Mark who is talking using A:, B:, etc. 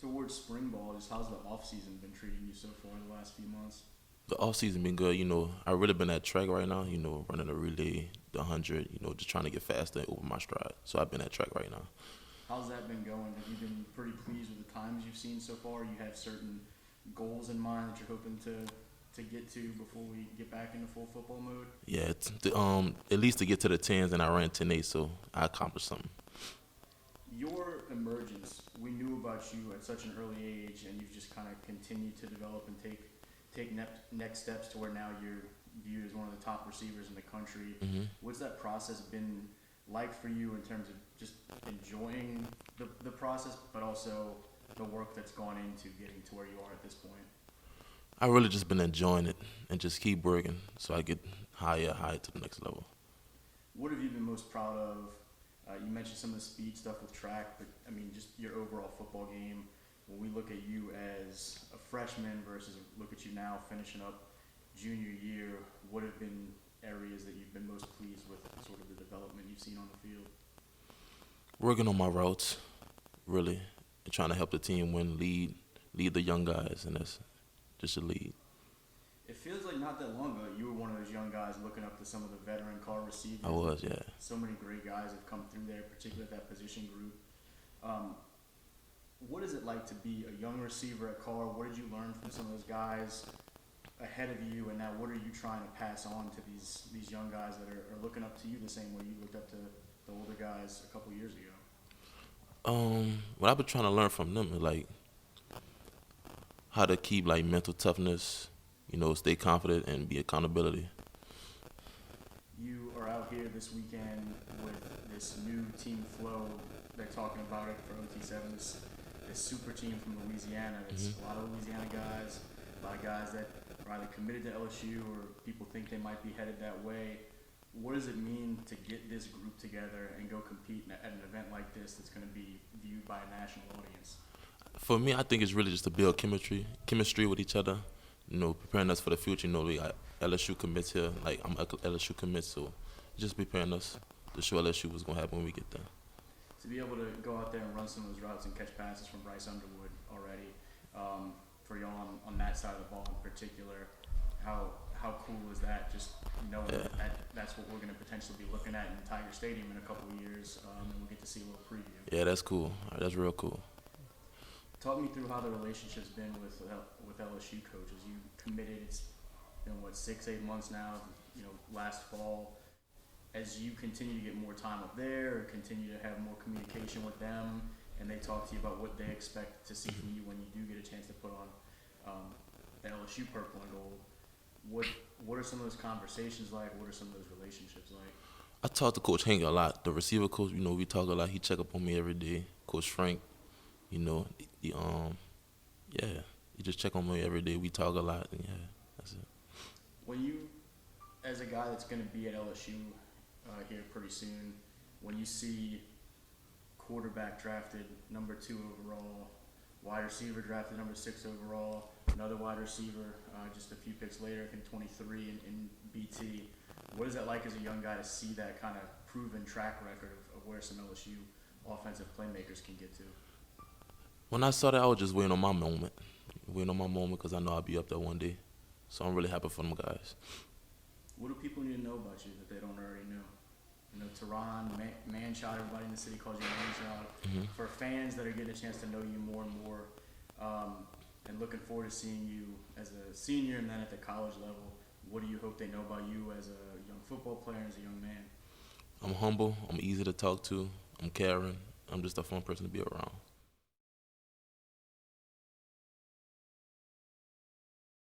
A: towards spring ball, just how's the off season been treating you so far in the last few months?
B: The off season been good. I really been at track right now. Running a relay, the 100. Just trying to get faster over my stride. So I've been at track right now.
A: How's that been going? Have you been pretty pleased with the times you've seen so far? You have certain goals in mind that you're hoping to get to before we get back into full football mode?
B: Yeah, at least to get to the 10s, and I ran 10.8, so I accomplished something.
A: Your emergence, we knew about you at such an early age, and you've just kind of continued to develop and take next steps to where now you're viewed as one of the top receivers in the country.
B: Mm-hmm.
A: What's that process been like for you in terms of just enjoying the process, but also the work that's gone into getting to where you are at this point?
B: I really just been enjoying it and just keep working so I get higher to the next level.
A: What have you been most proud of? You mentioned some of the speed stuff with track, but I mean, just your overall football game. When we look at you as a freshman versus look at you now finishing up junior year, what have been areas that you've been most pleased with, sort of the development you've seen on the field?
B: Working on my routes, really, and trying to help the team win, lead the young guys, and that's just a lead.
A: It feels like not that long ago you were one of those young guys looking up to some of the veteran Karr receivers.
B: I was, yeah.
A: So many great guys have come through there, particularly at that position group. What is it like to be a young receiver at Karr? What did you learn from some of those guys ahead of you, and now what are you trying to pass on to these young guys that are looking up to you the same way you looked up to the older guys a couple years ago?
B: What I've been trying to learn from them is like how to keep like mental toughness, stay confident and be accountability.
A: You are out here this weekend with this new team flow. They're talking about it for OT7, this super team from Louisiana. It's a lot of Louisiana guys, a lot of guys that are either committed to LSU or people think they might be headed that way. What does it mean to get this group together and go compete at an event like this that's going to be viewed by a national audience?
B: For me, I think it's really just to build chemistry with each other, preparing us for the future. We got LSU commits here, like I'm LSU commit, so just preparing us to show LSU what's going to happen when we get there.
A: To be able to go out there and run some of those routes and catch passes from Bryce Underwood already, for y'all on that side of the ball in particular, how cool is that? Just knowing that's what we're going to potentially be looking at in Tiger Stadium in a couple of years, and we'll get to see a little preview.
B: Yeah, that's cool. That's real cool.
A: Talk me through how the relationship's been with LSU coaches. You committed, it's been 6-8 months now. Last fall. As you continue to get more time up there, or continue to have more communication with them, and they talk to you about what they expect to see from you when you do get a chance to put on the LSU purple and gold, what are some of those conversations like? What are some of those relationships like?
B: I talk to Coach Hank a lot. The receiver coach, we talk a lot. He check up on me every day. Coach Frank, he just check on me every day. We talk a lot, and that's it.
A: When you, as a guy that's going to be at LSU here pretty soon, when you see quarterback drafted number 2 overall, wide receiver drafted number 6 overall, another wide receiver just a few picks later in 23 in BT, what is that like as a young guy to see that kind of proven track record of where some LSU offensive playmakers can get to?
B: When I saw that, I was just waiting on my moment because I know I'll be up there one day. So I'm really happy for them guys.
A: What do people need to know about you that they don't already know? TaRon, ManChild, everybody in the city calls you ManChild.
B: Mm-hmm.
A: For fans that are getting a chance to know you more and more, and looking forward to seeing you as a senior and then at the college level, what do you hope they know about you as a young football player, as a young man?
B: I'm humble. I'm easy to talk to. I'm caring. I'm just a fun person to be around.